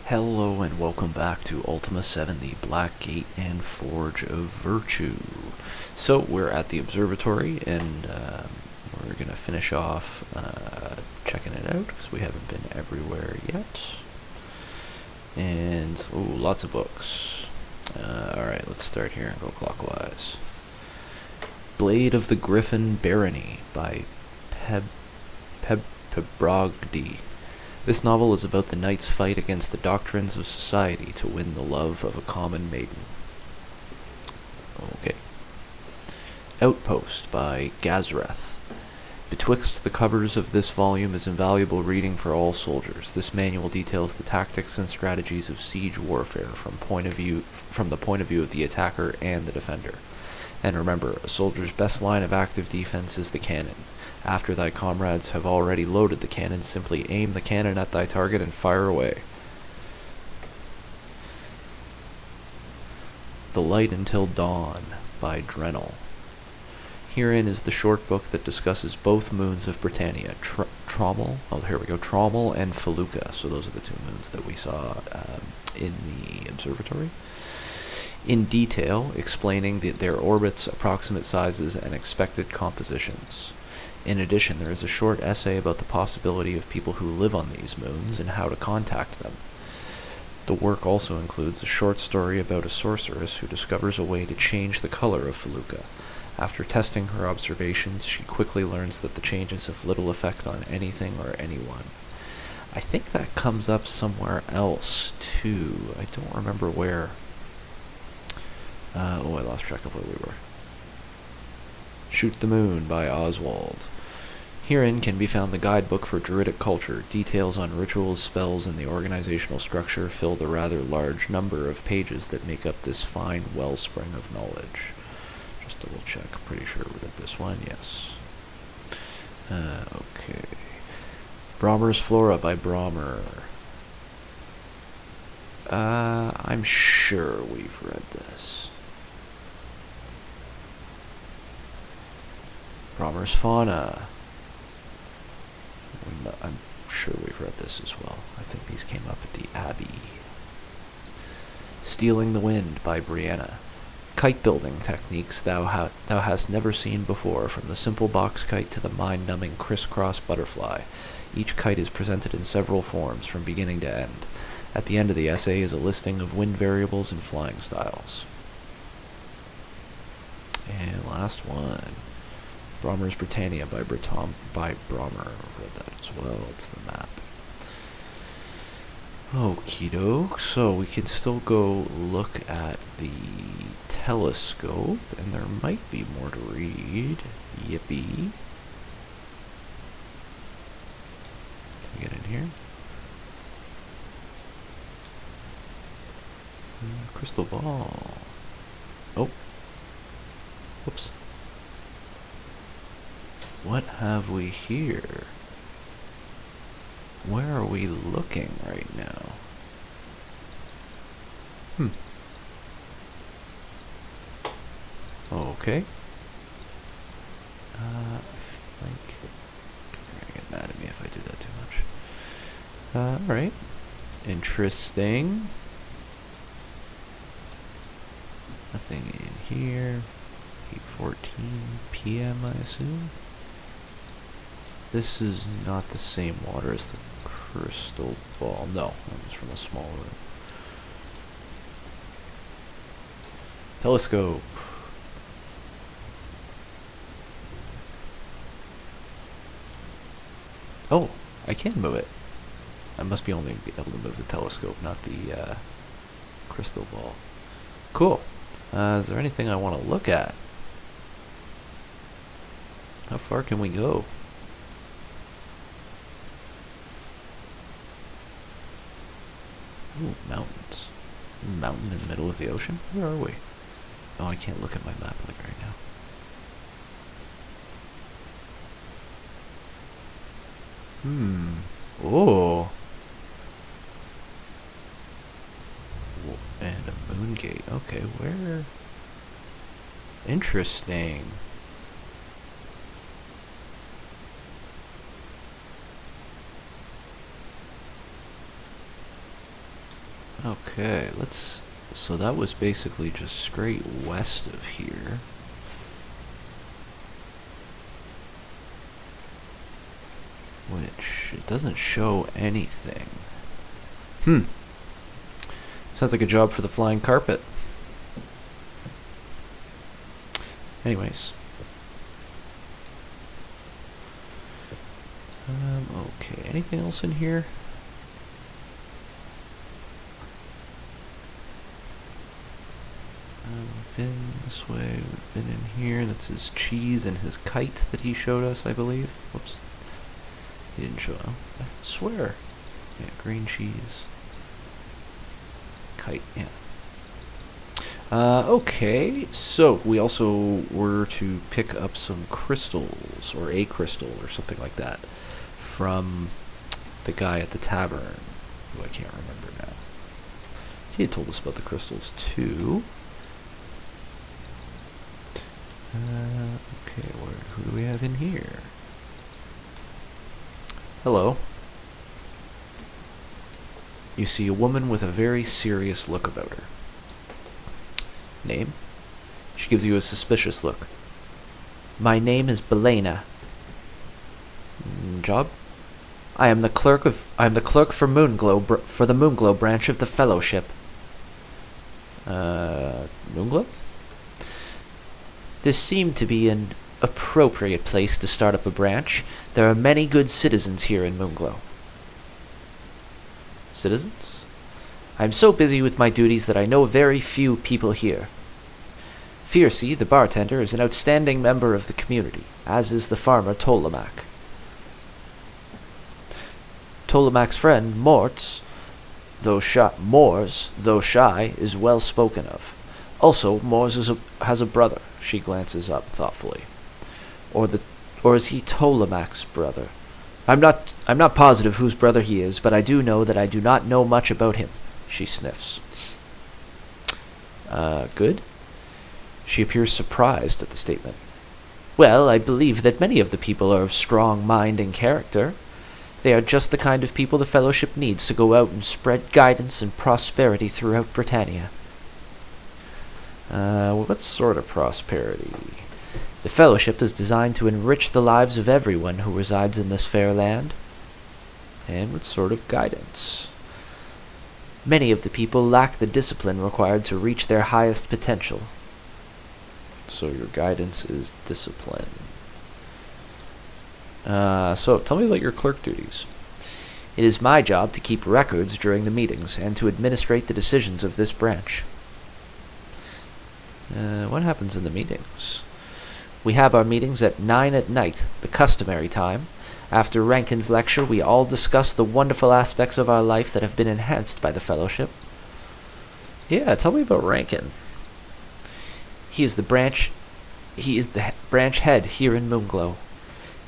Hello and welcome back to Ultima 7, the Black Gate and Forge of Virtue. So we're at the observatory and we're going to finish off checking it out because we haven't been everywhere yet. And, ooh, lots of books. Alright, let's start here and go clockwise. Blade of the Griffin Barony by Pebrogdi. This novel is about the knight's fight against the doctrines of society to win the love of a common maiden. Okay. Outpost by Gazreth. Betwixt the covers of this volume is invaluable reading for all soldiers. This manual details the tactics and strategies of siege warfare from the point of view of the attacker and the defender. And remember, a soldier's best line of active defense is the cannon. After thy comrades have already loaded the cannon, simply aim the cannon at thy target and fire away. The Light Until Dawn by Drenel. Herein is the short book that discusses both moons of Britannia, Trommel and Feluca. So those are the two moons that we saw in the observatory. In detail, explaining their orbits, approximate sizes, and expected compositions. In addition, there is a short essay about the possibility of people who live on these moons and how to contact them. The work also includes a short story about a sorceress who discovers a way to change the color of Feluca. After testing her observations, she quickly learns that the changes have little effect on anything or anyone. I think that comes up somewhere else, too. I don't remember where. I lost track of where we were. Shoot the Moon by Oswald. Herein can be found the guidebook for Druidic culture. Details on rituals, spells, and the organizational structure fill the rather large number of pages that make up this fine wellspring of knowledge. Just double check. Pretty sure we read this one. Yes. Okay. Brommer's Flora by Brommer. I'm sure we've read this. Brommer's Fauna. I'm sure we've read this as well. I think these came up at the Abbey. Stealing the Wind by Brianna. Kite building techniques thou hast never seen before, from the simple box kite to the mind-numbing crisscross butterfly. Each kite is presented in several forms, from beginning to end. At the end of the essay is a listing of wind variables and flying styles. And last one. Brommer's Britannia by Brommer. I've read that as well. It's the map. Okie doke. So we can still go look at the telescope, and there might be more to read. Yippee. Can we get in here? Crystal ball. Oh. Whoops. What have we here? Where are we looking right now? Okay. I think you're gonna get mad at me if I do that too much. Alright. Interesting. Nothing in here. 8:14 p.m. I assume. This is not the same water as the crystal ball. No, that was from a small room. Telescope. Oh, I can move it. I must be only able to move the telescope, not the crystal ball. Cool. Is there anything I want to look at? How far can we go? Ooh, mountains. Mountain in the middle of the ocean? Where are we? Oh, I can't look at my map like right now. Oh. And a moon gate. Okay, where? Interesting. Okay, let's... So that was basically just straight west of here. Which, it doesn't show anything. Sounds like a job for the flying carpet. Anyways. Okay, anything else in here? We've been this way, we've been in here. That's his cheese and his kite that he showed us, I believe. Whoops. He didn't show up. I swear. Yeah, green cheese. Kite, yeah. Okay, so we also were to pick up some crystals, or a crystal, or something like that, from the guy at the tavern, who I can't remember now. He had told us about the crystals, too. Okay, who do we have in here? Hello. You see a woman with a very serious look about her. Name? She gives you a suspicious look. My name is Belena. Job? I am the clerk for Moonglow for the Moonglow branch of the Fellowship. Moonglow? This seemed to be an appropriate place to start up a branch. There are many good citizens here in Moonglow. Citizens? I am so busy with my duties that I know very few people here. Fiercy, the bartender, is an outstanding member of the community, as is the farmer Tolamac. Tolamac's friend, Mors, though shy, is well spoken of. Also, Mors has a brother. She glances up thoughtfully. Or is he Tolamac's brother? I'm not positive whose brother he is, but I do know that I do not know much about him. She sniffs. Good? She appears surprised at the statement. Well, I believe that many of the people are of strong mind and character. They are just the kind of people the Fellowship needs to go out and spread guidance and prosperity throughout Britannia. What sort of prosperity? The Fellowship is designed to enrich the lives of everyone who resides in this fair land. And what sort of guidance? Many of the people lack the discipline required to reach their highest potential. So your guidance is discipline. So tell me about your clerk duties. It is my job to keep records during the meetings and to administrate the decisions of this branch. What happens in the meetings? We have our meetings at 9 at night, the customary time. After Rankin's lecture, we all discuss the wonderful aspects of our life that have been enhanced by the Fellowship. Yeah, tell me about Rankin. He is the branch head here in Moonglow.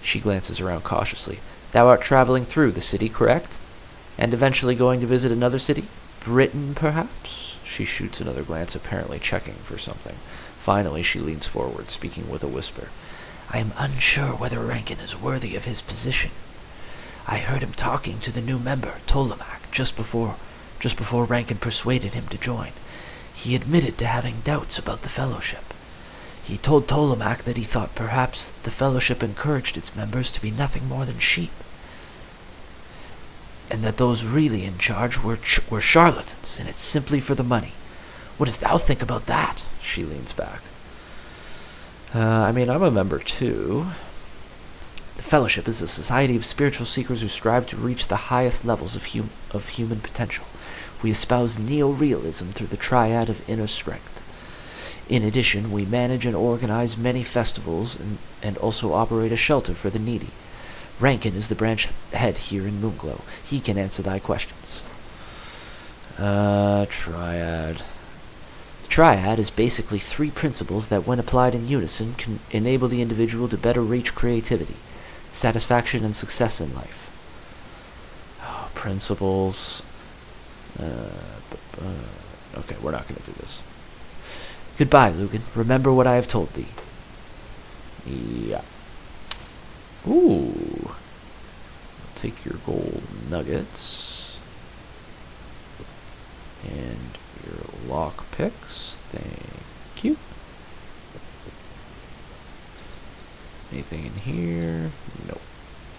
She glances around cautiously. Thou art traveling through the city, correct? And eventually going to visit another city? Britain, perhaps? She shoots another glance, apparently checking for something. Finally, she leans forward, speaking with a whisper. I am unsure whether Rankin is worthy of his position. I heard him talking to the new member, Tolamac, just before Rankin persuaded him to join. He admitted to having doubts about the Fellowship. He told Tolamac that he thought perhaps the Fellowship encouraged its members to be nothing more than sheep, and that those really in charge were charlatans, and it's simply for the money. What does thou think about that? She leans back. I'm a member too. The Fellowship is a society of spiritual seekers who strive to reach the highest levels of human potential. We espouse neo-realism through the triad of inner strength. In addition, we manage and organize many festivals and also operate a shelter for the needy. Rankin is the branch head here in Moonglow. He can answer thy questions. Triad. The triad is basically 3 principles that, when applied in unison, can enable the individual to better reach creativity, satisfaction, and success in life. Principles. Okay, we're not going to do this. Goodbye, Lucan. Remember what I have told thee. Yeah. Ooh. Take your gold nuggets. And your lock picks. Thank you. Anything in here? Nope.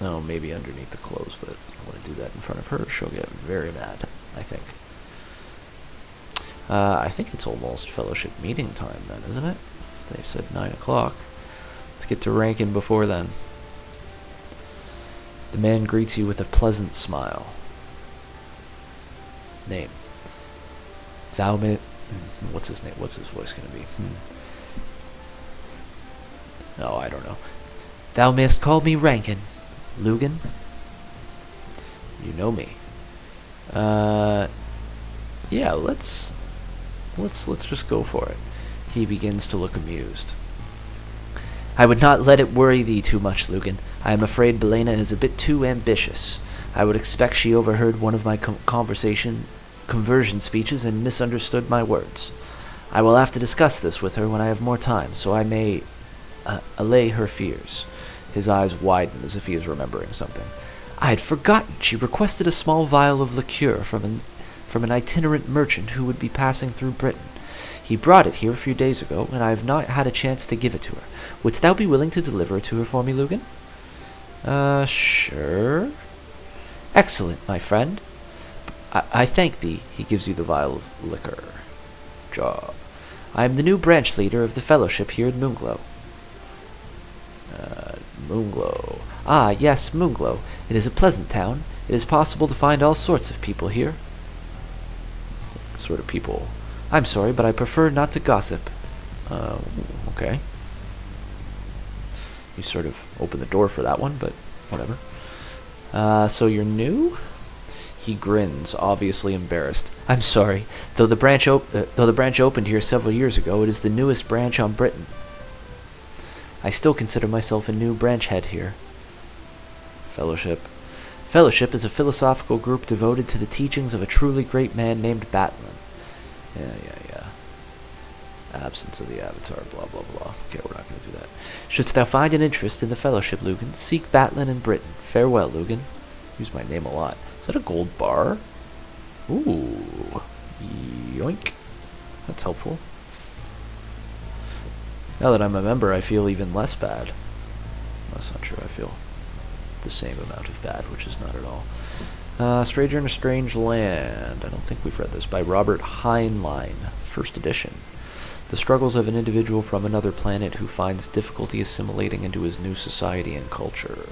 Oh, maybe underneath the clothes, but I want to do that in front of her. She'll get very mad, I think. I think it's almost fellowship meeting time then, isn't it? They said 9 o'clock. Let's get to Rankin before then. The man greets you with a pleasant smile. Name. What's his name? What's his voice going to be? Oh, I don't know. Thou mayst call me Rankin. Lugan? You know me. Yeah, let's just go for it. He begins to look amused. I would not let it worry thee too much, Lugan. I am afraid Belena is a bit too ambitious. I would expect she overheard one of my conversion speeches and misunderstood my words. I will have to discuss this with her when I have more time, so I may allay her fears. His eyes widen as if he is remembering something. I had forgotten. She requested a small vial of liqueur from an itinerant merchant who would be passing through Britain. He brought it here a few days ago, and I have not had a chance to give it to her. Wouldst thou be willing to deliver it to her for me, Lugan? Sure. Excellent, my friend. I thank thee. He gives you the vial of liquor. Job. I am the new branch leader of the fellowship here in Moonglow. Moonglow. Ah, yes, Moonglow. It is a pleasant town. It is possible to find all sorts of people here. What sort of people? I'm sorry, but I prefer not to gossip. Okay. You sort of opened the door for that one, but whatever. So you're new? He grins, obviously embarrassed. I'm sorry. Though the branch opened here several years ago, it is the newest branch on Britain. I still consider myself a new branch head here. Fellowship. Fellowship is a philosophical group devoted to the teachings of a truly great man named Batlin. Yeah. Absence of the Avatar, blah, blah, blah. Okay, we're not going to do that. Shouldst thou find an interest in the Fellowship, Lugan, seek Batlin in Britain. Farewell, Lugan. Use my name a lot. Is that a gold bar? Ooh. Yoink. That's helpful. Now that I'm a member, I feel even less bad. That's not true. I feel the same amount of bad, which is not at all. Stranger in a Strange Land. I don't think we've read this. By Robert Heinlein. First edition. The struggles of an individual from another planet who finds difficulty assimilating into his new society and culture.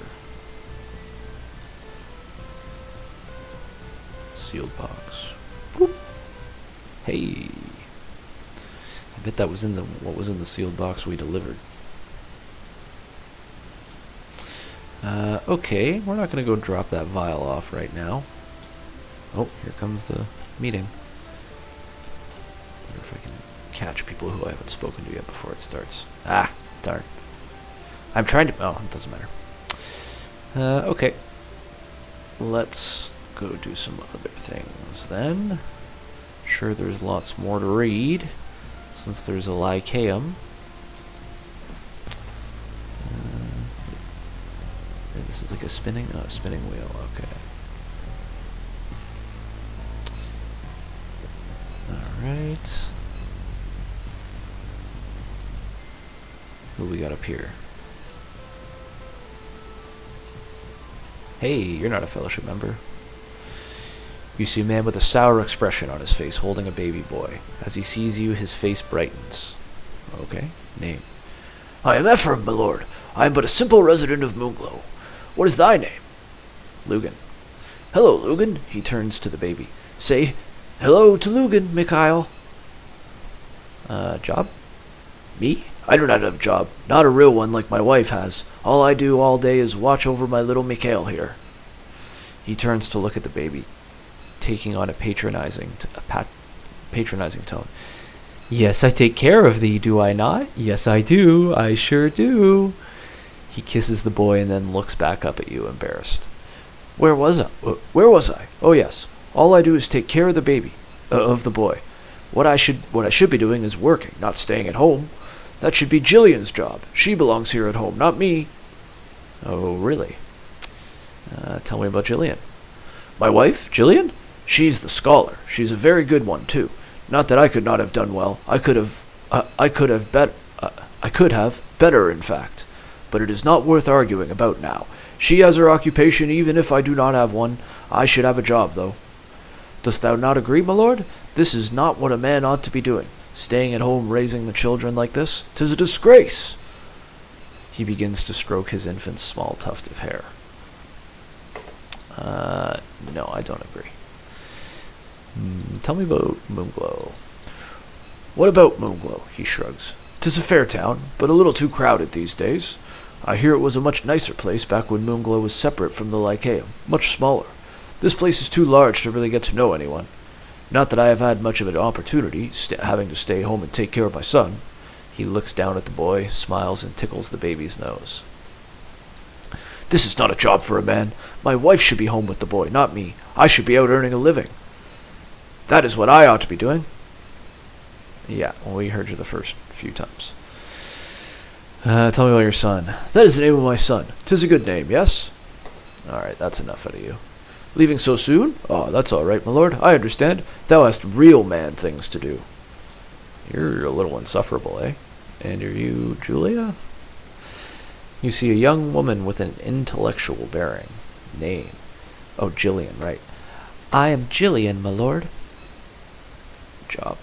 Sealed box. Whoop. Hey. I bet that was in what was in the sealed box we delivered. Okay, we're not going to go drop that vial off right now. Oh, here comes the meeting. Wonder if I can catch people who I haven't spoken to yet before it starts. Ah, darn. I'm trying to... Oh, it doesn't matter. Okay. Let's go do some other things then. Sure, there's lots more to read, since there's a Lycaeum. This is like a spinning wheel, okay. Alright. Who we got up here? Hey, you're not a fellowship member. You see a man with a sour expression on his face holding a baby boy. As he sees you, his face brightens. Okay, name. I am Ephraim, my lord. I am but a simple resident of Moonglow. What is thy name? Lugan. Hello, Lugan. He turns to the baby. Say, hello to Lugan, Mikhail. Job? Me? I do not have a job. Not a real one like my wife has. All I do all day is watch over my little Mikhail here. He turns to look at the baby, taking on a patronizing tone. Yes, I take care of thee, do I not? Yes, I do. I sure do. He kisses the boy and then looks back up at you, embarrassed. Where was I? Oh, yes. All I do is take care of the baby, of the boy. What I should be doing is working, not staying at home. That should be Jillian's job. She belongs here at home, not me. Oh, really? Tell me about Jillian. My wife, Jillian? She's the scholar. She's a very good one, too. Not that I could not have done well. I could have better, in fact. But it is not worth arguing about now. She has her occupation, even if I do not have one. I should have a job, though. Dost thou not agree, my lord? This is not what a man ought to be doing. Staying at home raising the children like this. 'Tis a disgrace. He begins to stroke his infant's small tuft of hair. No, I don't agree. Tell me about Moonglow. What about Moonglow? He shrugs. 'Tis a fair town, but a little too crowded these days. I hear it was a much nicer place back when Moonglow was separate from the Lycaeum, much smaller. This place is too large to really get to know anyone. Not that I have had much of an opportunity, having to stay home and take care of my son. He looks down at the boy, smiles, and tickles the baby's nose. This is not a job for a man. My wife should be home with the boy, not me. I should be out earning a living. That is what I ought to be doing. Yeah, well, we heard you the first few times. Tell me about your son. That is the name of my son. 'Tis a good name, yes? Alright, that's enough out of you. Leaving so soon? Oh, that's all right, my lord. I understand. Thou hast real man things to do. You're a little insufferable, eh? And are you Julia? You see a young woman with an intellectual bearing. Name. Oh, Jillian, right. I am Jillian, my lord. Job.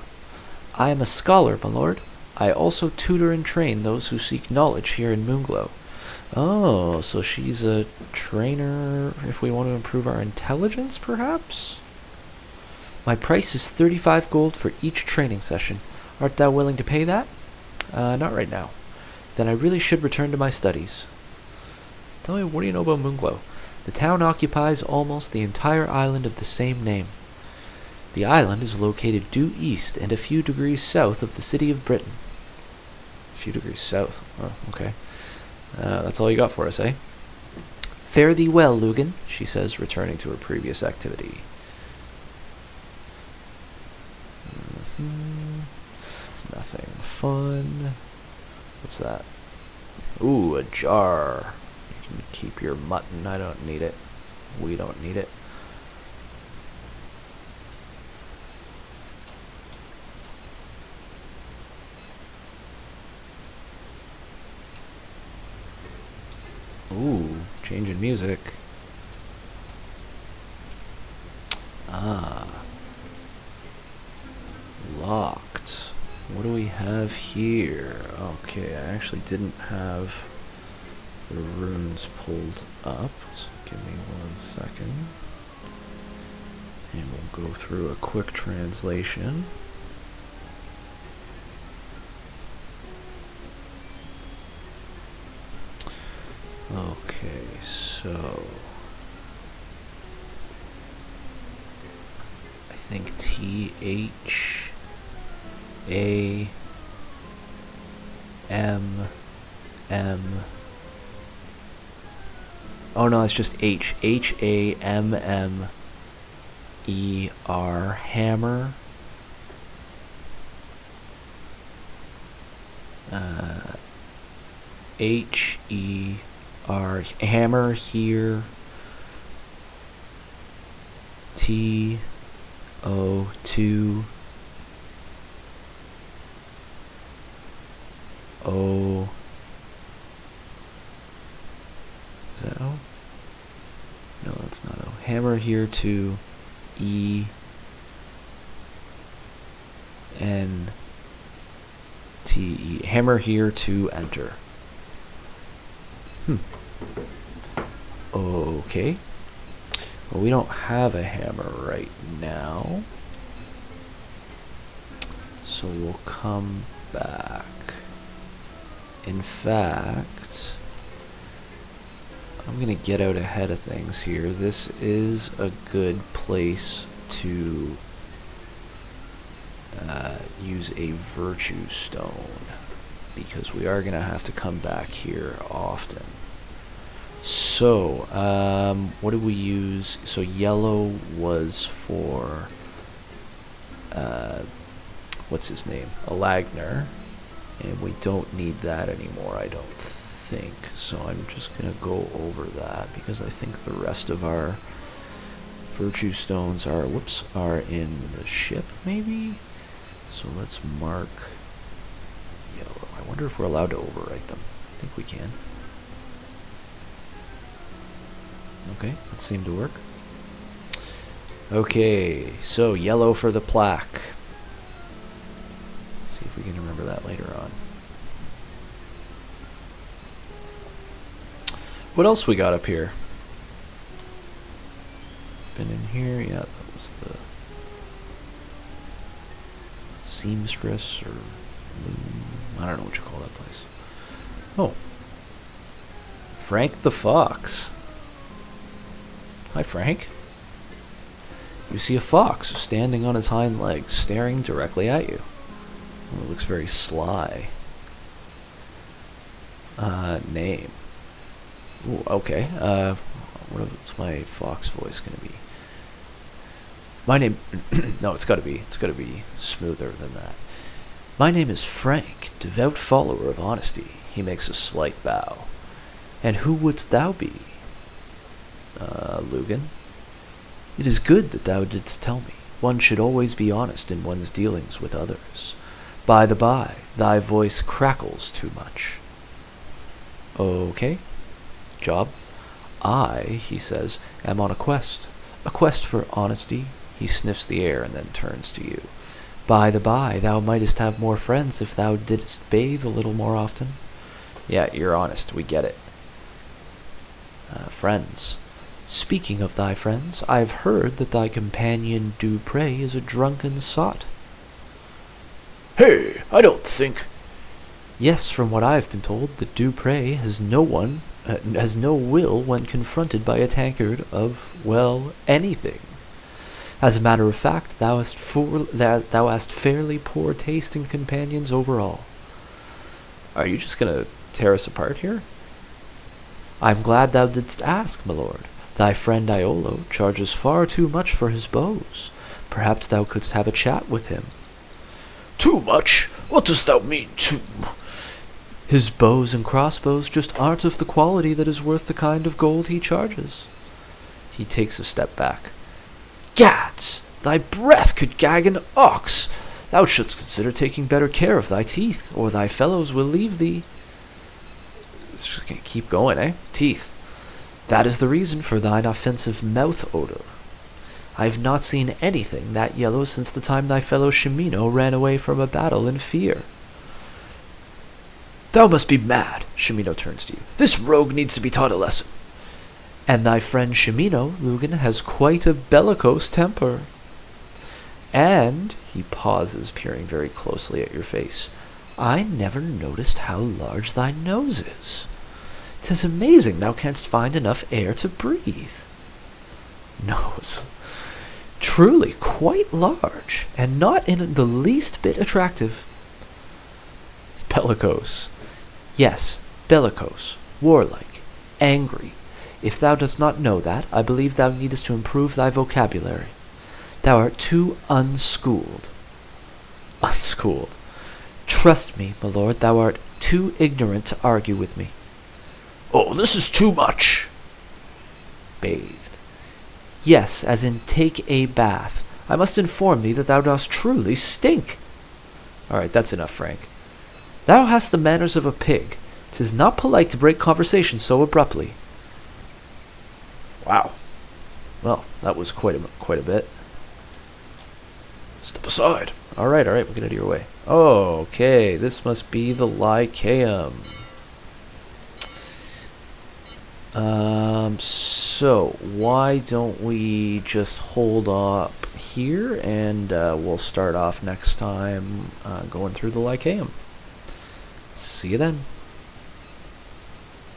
I am a scholar, my lord. I also tutor and train those who seek knowledge here in Moonglow. Oh, so she's a trainer if we want to improve our intelligence, perhaps? My price is 35 gold for each training session. Art thou willing to pay that? Not right now. Then I really should return to my studies. Tell me, what do you know about Moonglow? The town occupies almost the entire island of the same name. The island is located due east and a few degrees south of the city of Britain. A few degrees south? Oh, okay. That's all you got for us, eh? Fare thee well, Lugan, she says, returning to her previous activity. Nothing fun. What's that? Ooh, a jar. You can keep your mutton. I don't need it. We don't need it. Ooh, change in music. Ah. Locked. What do we have here? Okay, I actually didn't have the runes pulled up. So give me 1 second. And we'll go through a quick translation. Okay, so I think T-H-A-M-M. Oh no, it's just H. H-A-M-M-E-R. Hammer. H-E-R. Hammer here. T-O-2. O. Is that O? No, that's not O. Hammer here to E. N. T. E. Hammer here to enter. Okay. Well, we don't have a hammer right now. So we'll come back. In fact, I'm going to get out ahead of things here. This is a good place to use a virtue stone, because we are going to have to come back here often. So, what did we use? So yellow was for, what's his name? Alagnar. And we don't need that anymore, I don't think. So I'm just going to go over that, because I think the rest of our Virtue stones are in the ship, maybe? So let's mark yellow. I wonder if we're allowed to overwrite them. I think we can. Okay, that seemed to work. Okay, so yellow for the plaque. Let's see if we can remember that later on. What else we got up here? Been in here? Yeah, that was the seamstress or loom. I don't know what you call that place. Oh. Frank the Fox. Hi, Frank. You see a fox standing on his hind legs, staring directly at you. Oh, it looks very sly. Name. Ooh, okay. What's my fox voice gonna be? My name. No, it's gotta be smoother than that. My name is Frank, devout follower of honesty. He makes a slight bow. And who wouldst thou be? Lugan. It is good that thou didst tell me. One should always be honest in one's dealings with others. By the by, thy voice crackles too much. Okay. Job. I, he says, am on a quest. A quest for honesty. He sniffs the air and then turns to you. By the by, thou mightest have more friends if thou didst bathe a little more often. Yeah, you're honest. We get it. Friends. Speaking of thy friends, I've heard that thy companion Dupre is a drunken sot. Hey, I don't think... Yes, from what I've been told, that Dupre has no will when confronted by a tankard of, well, anything. As a matter of fact, thou hast fairly poor taste in companions overall. Are you just gonna tear us apart here? I'm glad thou didst ask, my lord. Thy friend Iolo charges far too much for his bows. Perhaps thou couldst have a chat with him. Too much? What dost thou mean, too? His bows and crossbows just aren't of the quality that is worth the kind of gold he charges. He takes a step back. Gads! Thy breath could gag an ox. Thou shouldst consider taking better care of thy teeth, or thy fellows will leave thee. It's just gonna keep going, eh? Teeth. That is the reason for thine offensive mouth odor. I have not seen anything that yellow since the time thy fellow Shimino ran away from a battle in fear. Thou must be mad, Shimino turns to you. This rogue needs to be taught a lesson. And thy friend Shimino, Lugan, has quite a bellicose temper. And, he pauses, peering very closely at your face, I never noticed how large thy nose is. 'Tis amazing thou canst find enough air to breathe. Nose. Truly quite large, and not in the least bit attractive. Bellicose. Yes, bellicose, warlike, angry. If thou dost not know that, I believe thou needest to improve thy vocabulary. Thou art too unschooled. Unschooled. Trust me, my lord, thou art too ignorant to argue with me. Oh, this is too much. Bathed. Yes, as in take a bath. I must inform thee that thou dost truly stink. All right, that's enough, Frank. Thou hast the manners of a pig. 'Tis not polite to break conversation so abruptly. Wow. Well, that was quite a bit. Step aside. All right, we'll get out of your way. Okay, this must be the Lycaeum. So why don't we just hold up here, and we'll start off next time going through the Lycaeum. See you then.